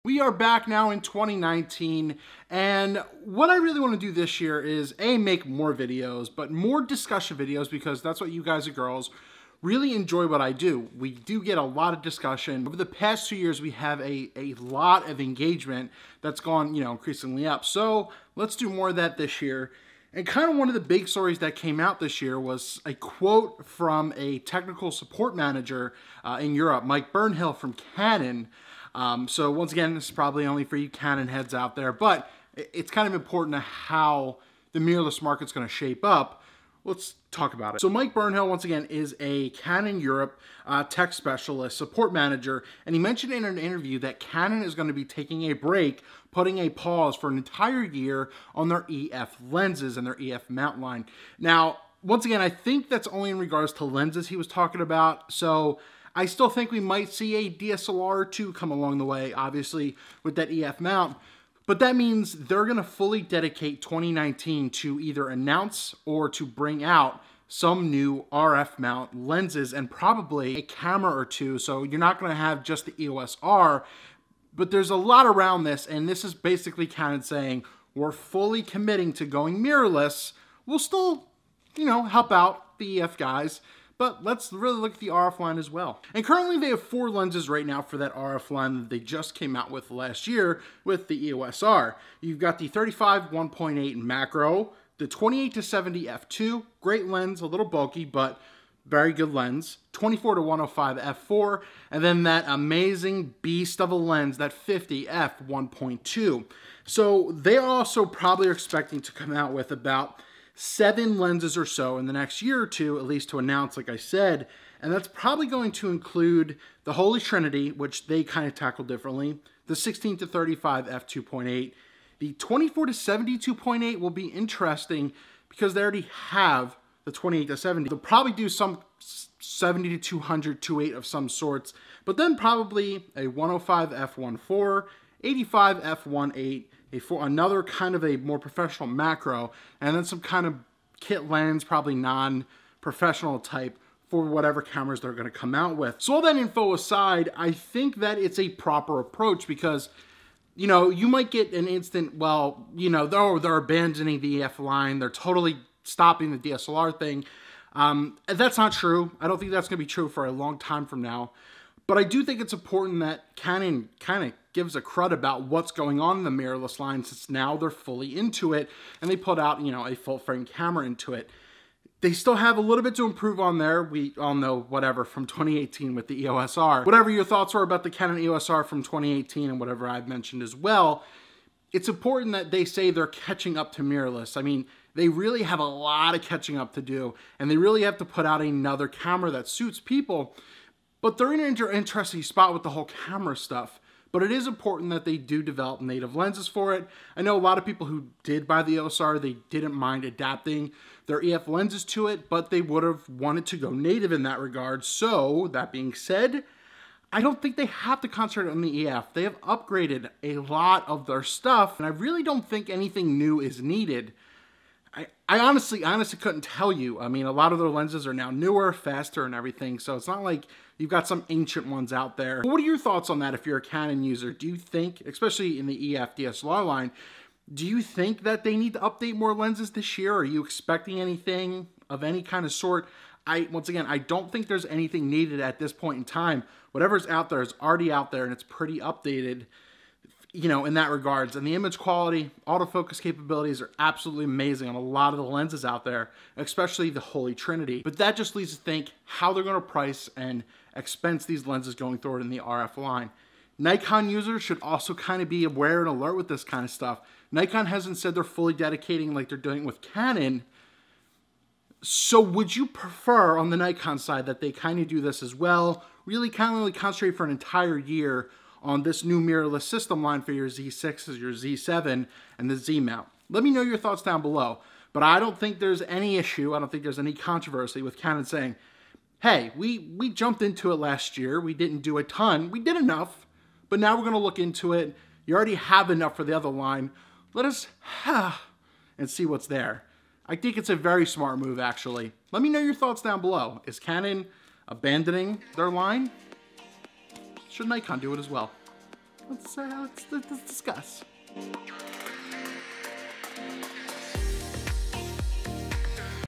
We are back now in 2019, and what I really want to do this year is make more videos, but more discussion videos, because that's what you guys and girls really enjoy what I do. We do get a lot of discussion. Over the past 2 years, we have a lot of engagement that's gone, increasingly up. So let's do more of that this year. And kind of one of the big stories that came out this year was a quote from a technical support manager in Europe, Mike Burnhill from Canon. So once again, this is probably only for you Canon heads out there, but it's kind of important to how the mirrorless market's going to shape up. Let's talk about it. So Mike Burnhill, once again, is a Canon Europe tech specialist, support manager, and he mentioned in an interview that Canon is going to be taking a break, putting a pause for an entire year on their EF lenses and their EF mount line. Now, once again, I think that's only in regards to lenses he was talking about, so I still think we might see a DSLR or two come along the way, obviously, with that EF mount. But that means they're going to fully dedicate 2019 to either announce or to bring out some new RF mount lenses and probably a camera or two. So you're not going to have just the EOS R, but there's a lot around this. And this is basically Canon saying, we're fully committing to going mirrorless. We'll still, help out the EF guys, but let's really look at the RF line as well. And currently they have 4 lenses right now for that RF line that they just came out with last year with the EOS R. You've got the 35 1.8 macro, the 28-70 f2, great lens, a little bulky, but very good lens, 24-105 f4, and then that amazing beast of a lens, that 50 f 1.2. So they also probably are expecting to come out with about 7 lenses or so in the next year or two, at least to announce, like I said, and that's probably going to include the Holy Trinity, which they kind of tackle differently, the 16-35 f2.8, the 24-70 2.8 will be interesting because they already have the 28-70. They'll probably do some 70-200 2.8 of some sorts, but then probably a 105 f1.4, 85 f1.8, another kind of a more professional macro, and then some kind of kit lens, probably non-professional type for whatever cameras they're going to come out with. So all that info aside, I think that it's a proper approach because, you might get an instant, well, they're abandoning the EF line, they're totally stopping the DSLR thing. That's not true. I don't think that's going to be true for a long time from now. But I do think it's important that Canon kind of gives a crud about what's going on in the mirrorless line, since now they're fully into it and they put out, a full frame camera into it. They still have a little bit to improve on there. We all know whatever from 2018 with the EOS R. Whatever your thoughts are about the Canon EOS R from 2018 and whatever I've mentioned as well, it's important that they say they're catching up to mirrorless. I mean, they really have a lot of catching up to do, and they really have to put out another camera that suits people. But they're in an interesting spot with the whole camera stuff. But it is important that they do develop native lenses for it. I know a lot of people who did buy the EOS R, they didn't mind adapting their EF lenses to it, but they would have wanted to go native in that regard. So, that being said, I don't think they have to concentrate on the EF. They have upgraded a lot of their stuff, and I really don't think anything new is needed. I honestly couldn't tell you. I mean, a lot of their lenses are now newer, faster, and everything, so it's not like you've got some ancient ones out there. But what are your thoughts on that if you're a Canon user? Do you think, especially in the EF DSLR line, do you think that they need to update more lenses this year? Are you expecting anything of any kind of sort? Once again, I don't think there's anything needed at this point in time. Whatever's out there is already out there, and it's pretty updated, in that regards. And the image quality, autofocus capabilities are absolutely amazing on a lot of the lenses out there, especially the Holy Trinity. But that just leads to think how they're going to price and expense these lenses going forward in the RF line. Nikon users should also kind of be aware and alert with this kind of stuff. Nikon hasn't said they're fully dedicating like they're doing with Canon. So would you prefer on the Nikon side that they kind of do this as well? Really kind of concentrate for an entire year on this new mirrorless system line for your Z6s, your Z7, and the Z mount. Let me know your thoughts down below. But I don't think there's any issue, I don't think there's any controversy with Canon saying, hey, we jumped into it last year, we didn't do a ton, we did enough, but now we're going to look into it. You already have enough for the other line. Let us and see what's there. I think it's a very smart move, actually. Let me know your thoughts down below. Is Canon abandoning their line? Should Nikon do it as well? let's discuss.